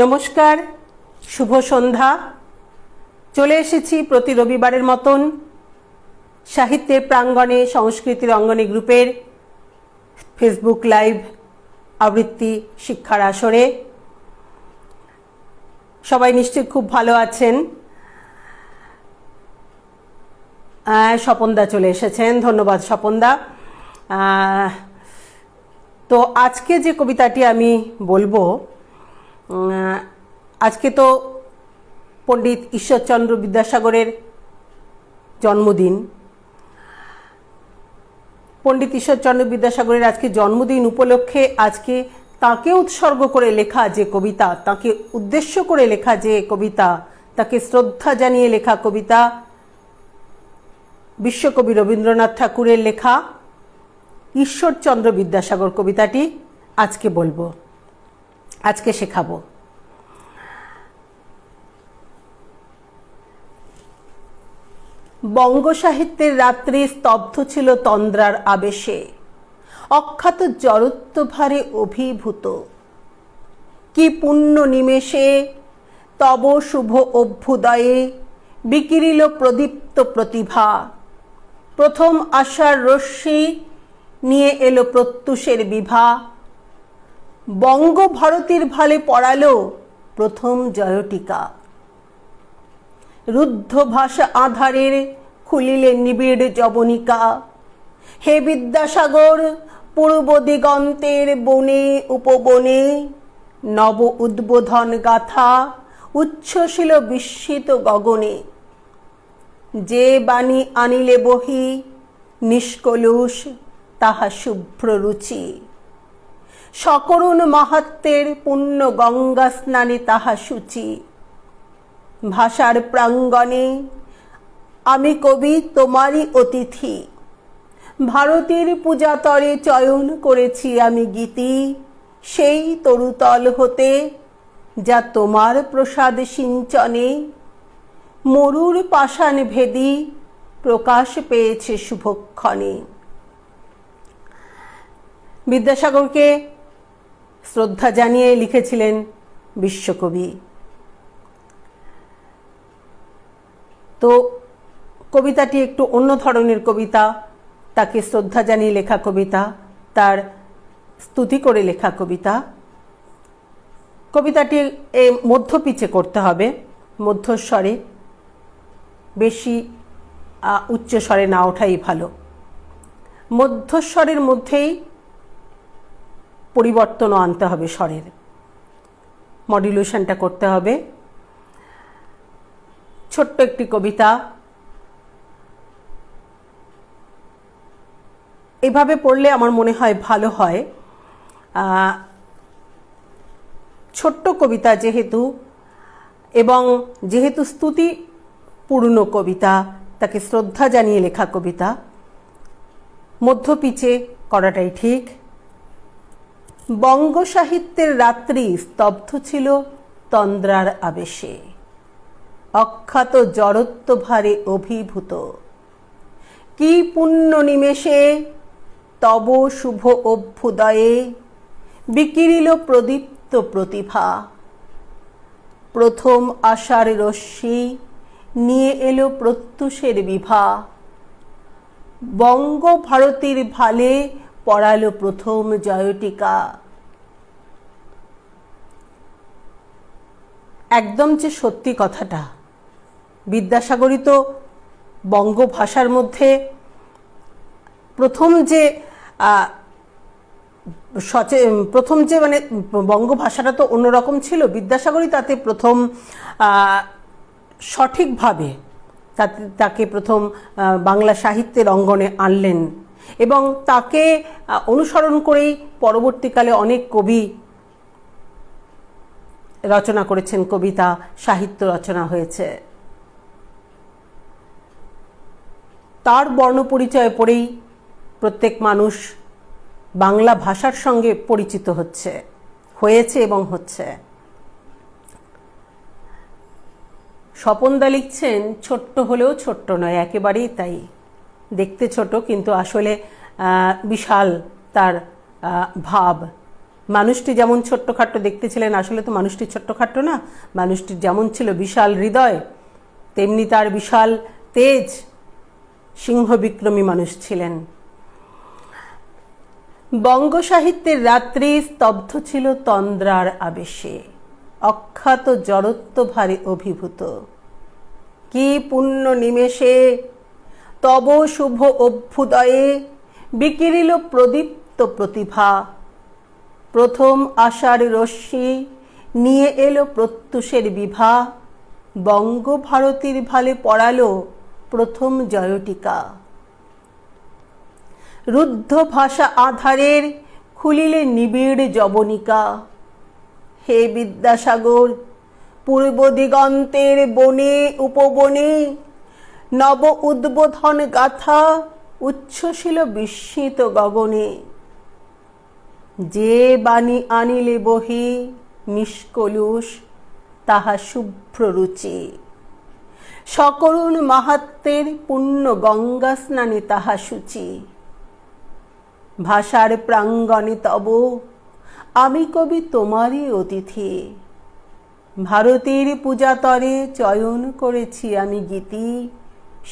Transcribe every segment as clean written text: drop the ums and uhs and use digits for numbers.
নমস্কার, শুভ সন্ধ্যা। চলে এসেছি প্রতি রবিবারের মতন সাহিত্যের প্রাঙ্গণে সংস্কৃতির অঙ্গনে গ্রুপের ফেসবুক লাইভ আবৃত্তি শিক্ষার আসরে। সবাই নিশ্চয়ই খুব ভালো আছেন। স্বপনদা চলে এসেছেন, ধন্যবাদ স্বপনদা। তো আজকে যে কবিতাটি আমি বলবো, আজকে তো পণ্ডিত ঈশ্বরচন্দ্র বিদ্যাসাগরের জন্মদিন। পণ্ডিত ঈশ্বরচন্দ্র বিদ্যাসাগরের আজকে জন্মদিন উপলক্ষে আজকে তাকে উৎসর্গ করে লেখা যে কবিতা, তাকে উদ্দেশ্য করে লেখা যে কবিতা, তাকে শ্রদ্ধা জানিয়ে লেখা কবিতা, বিশ্বকবি রবীন্দ্রনাথ ঠাকুরের লেখা ঈশ্বরচন্দ্র বিদ্যাসাগর কবিতাটি আজকে বলবো, আজকে শেখাবো। বঙ্গ সাহিত্যের রাত্রি স্তব্ধ ছিল তন্দ্রার আবেশে, অখ্যাত জড়ত্ব ভারে অভিভূত। কি পুণ্য নিমেষে তব শুভ অভ্যুদয়ে বিকিরিল প্রদীপ্ত প্রতিভা। প্রথম আশার রশ্মি নিয়ে এলো প্রত্যুষের বিভা। বঙ্গ ভারতীর ভালে পড়ালো প্রথম জয়টিকা। রুদ্ধ ভাষা আধারের খুলিলে নিবিড় জবনিকা। হে বিদ্যাসাগর, পূর্ব দিগন্তের বনে উপবনে নব উদ্বোধন গাথা উচ্ছ্বসিল বিস্মিত গগনে। যে বাণী আনিলে বহি নিষ্কলুষ তাহা শুভ্র রুচি। সকরুণ মাহাত্ম্যের পুণ্য গঙ্গা স্নানে তাহা সূচি। ভাষার প্রাঙ্গণে আমি কবি তোমারই অতিথি। ভারতীর পূজাতরে চয়ন করেছি আমি গীতি। সেই তরুতল হতে যা তোমার প্রসাদ সিঞ্চনে মরুর পাষাণ ভেদি প্রকাশ পেয়েছে শুভক্ষণে। বিদ্যাসাগরকে শ্রদ্ধা জানিয়ে লিখেছিলেন বিশ্বকবি। তো কবিতাটি একটু অন্য ধরনের কবিতা, তাকে শ্রদ্ধা জানিয়ে লেখা কবিতা, তার স্তুতি করে লেখা কবিতা। কবিতাটি মধ্যপিচে করতে হবে, মধ্যস্বরে, বেশি উচ্চস্বরে না ওঠাই ভালো। মধ্যস্বরের মধ্যেই পরিবর্তনও আনতে হবে, স্বরের মডুলেশনটা করতে হবে। ছোট্ট একটি কবিতা, এভাবে পড়লে আমার মনে হয় ভালো হয়। ছোট্ট কবিতা যেহেতু, এবং যেহেতু স্তুতিপূর্ণ কবিতা, তাকে শ্রদ্ধা জানিয়ে লেখা কবিতা, মধ্যপিচে করাটাই ঠিক। বঙ্গ সাহিত্যের রাত্রি স্তব্ধ ছিল তন্দ্রার আবেশে, অখ্যাত জড়ত্ব ভারে অভিভূত। কি পুণ্য নিমেষে তব শুভ অভ্যুদয়ে বিকিরিল প্রদীপ্ত প্রতিভা। প্রথম আশার রশ্মি নিয়ে এলো প্রত্যুষের বিভা। বঙ্গ ভারতীর ভালে পড়ালো প্রথম জয়টিকা। একদম যে সত্যি কথাটা, বিদ্যাসাগরই তো বঙ্গ ভাষার মধ্যে প্রথম যে মানে বঙ্গ ভাষাটা তো অন্যরকম ছিল, বিদ্যাসাগরই তাতে প্রথম সঠিকভাবে তাকে প্রথম বাংলা সাহিত্যের অঙ্গনে আনলেন, এবং তাকে অনুসরণ করেই পরবর্তীকালে অনেক কবি রচনা করেছেন, কবিতা সাহিত্য রচনা হয়েছে। তার বর্ণপরিচয় পড়েই প্রত্যেক মানুষ বাংলা ভাষার সঙ্গে পরিচিত হয়েছে এবং হচ্ছে। স্বপনদা লিখছেন, ছোট্ট হলেও ছোট্ট নয়, একেবারেই তাই। দেখতে ছোট কিন্তু আসলে বিশাল তার ভাব, মানুষটি যেমন ছোট্টখাট্টো দেখতে ছিলেন, আসলে তো মানুষটি ছোট্টখাট্টো না, মানুষটির যেমন ছিল বিশাল হৃদয়, তেমনি তার বিশাল তেজ, সিংহ বিক্রমী মানুষ ছিলেন। বঙ্গ সাহিত্যের রাত্রি স্তব্ধ ছিল তন্দ্রার আবেশে, অখ্যাত জড়ত্ব ভারে অভিভূত। কি পুণ্য নিমেষে তব শুভ অভ্যুদয়ে বিকিরিল প্রদীপ্ত প্রতিভা। প্রথম আশার রশ্মি নিয়ে এলো প্রত্যুষের বিভা। বঙ্গভারতীর ভালে পড়ালো প্রথম জয়টিকা। রুদ্ধ ভাষা আধারের খুলিলে নিবিড় জবনিকা। হে বিদ্যাসাগর, পূর্ব দিগন্তের বনে উপবনে নব উদ্বোধন গাথা উচ্ছ্বসিল বিস্মিত গগনে। যে বাণী আনিলে বহি নিষ্কলুষ তাহা শুভ্র রুচি। সকরুণ মাহাত্মের পুণ্য গঙ্গা স্নানে তাহা সূচি। ভাষার প্রাঙ্গণে তব আমি কবি তোমারই অতিথি। ভারতীর পূজাতরে চয়ন করেছি আমি গীতি।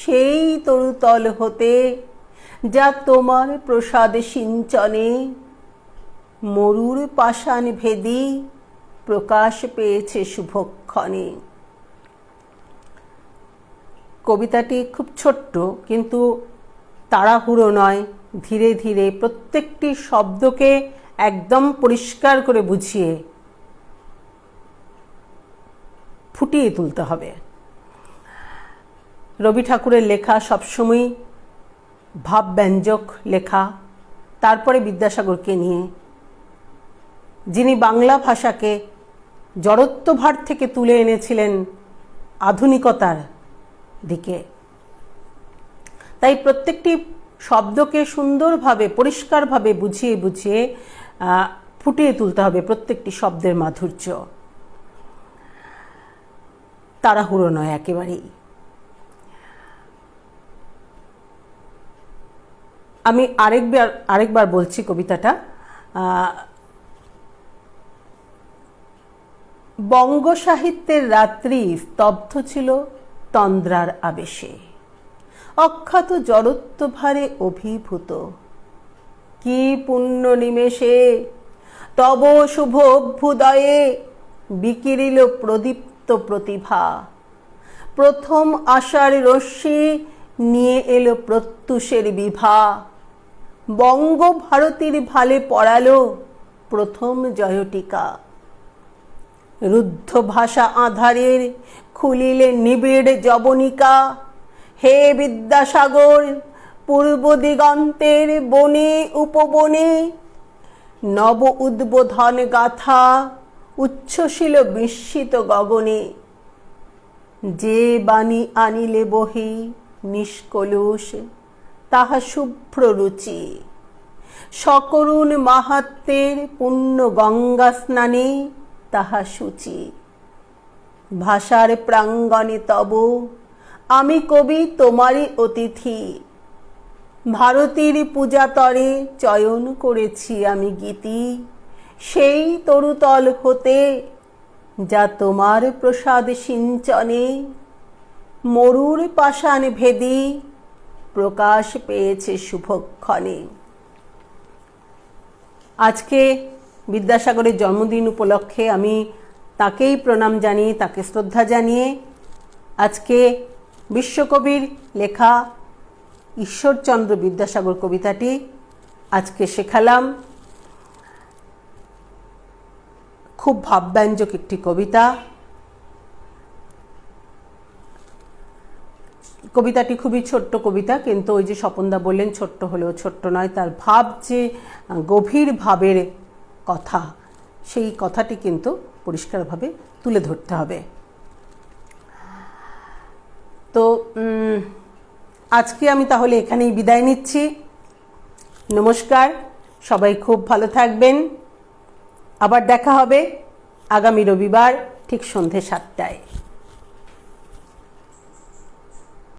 সেই তরুতল হতে যা তোমার প্রসাদ সিঞ্চনে মরুর পাষাণ ভেদি প্রকাশ পেয়েছে শুভক্ষণে। কবিতাটি খুব ছোট্ট, কিন্তু তাড়াহুড়ো নয়, ধীরে ধীরে প্রত্যেকটি শব্দকে একদম পরিষ্কার করে বুঝিয়ে ফুটিয়ে তুলতে হবে। রবি ঠাকুরের লেখা সবসময় ভাবব্যঞ্জক লেখা, তারপরে বিদ্যাসাগরকে নিয়ে, যিনি বাংলা ভাষাকে জড়ত্বভার থেকে তুলে এনেছিলেন আধুনিকতার দিকে। তাই প্রত্যেকটি শব্দকে সুন্দরভাবে পরিষ্কারভাবে বুঝিয়ে বুঝিয়ে ফুটিয়ে তুলতে হবে প্রত্যেকটি শব্দের মাধুর্য। তাড়াহুড়ো নয় একেবারেই। আমি আরেকবার বলছি কবিতাটা। বঙ্গ সাহিত্যের রাত্রি স্তব্ধ ছিল তন্দ্রার আবেশে, অখ্যাত জড়ত্ব ভারে অভিভূত। কি পুণ্য নিমেষে তব শুভ অভ্যুদয়ে বিকিরিল প্রদীপ্ত প্রতিভা। প্রথম আশার রশ্মি নিয়ে এলো প্রত্যুষের বিভা। বঙ্গভারতীর ভালে পড়ালো প্রথম জয়টিকা। রুদ্ধ ভাষা আধারের খুলিলে নিবিড় জবনিকা। হে বিদ্যাসাগর, পূর্ব দিগন্তের বনে উপবনে নব উদ্বোধন গাথা উচ্ছ্বসিল বিস্মিত গগনে। যে বাণী আনিলে বহি নিষ্কলুষ তাহা শুভ্র রুচি। সকরুণ মাহাত্মের পুণ্য গঙ্গা স্নানে তাহা সূচি। ভাষার প্রাঙ্গণে তব আমি কবি তোমারই অতিথি। ভারতীর পূজাতরে চয়ন করেছি আমি গীতি। সেই তরুতল হতে যা তোমার প্রসাদ সিঞ্চনে মরুর পাষাণ ভেদি প্রকাশ পেয়েছে শুভক্ষণে। আজকে বিদ্যাসাগরের জন্মদিন উপলক্ষে আমি তাকেই প্রণাম জানিয়ে, তাকে শ্রদ্ধা জানিয়ে আজকে বিশ্বকবির লেখা ঈশ্বরচন্দ্র বিদ্যাসাগর কবিতাটি আজকে শেখালাম। খুব ভাবব্যঞ্জক একটি কবিতা। কবিতাটি খুবই ছোট্ট কবিতা, কিন্তু ওই যে স্বপনদা বললেন ছোট্ট হলেও ছোট্ট নয়, তার ভাব যে গভীর ভাবের কথা, সেই কথাটি কিন্তু পরিষ্কারভাবে তুলে ধরতে হবে। তো আজকে আমি তাহলে এখানেই বিদায় নিচ্ছি। নমস্কার, সবাই খুব ভালো থাকবেন। আবার দেখা হবে আগামী রবিবার ঠিক সন্ধ্যে 7টায়।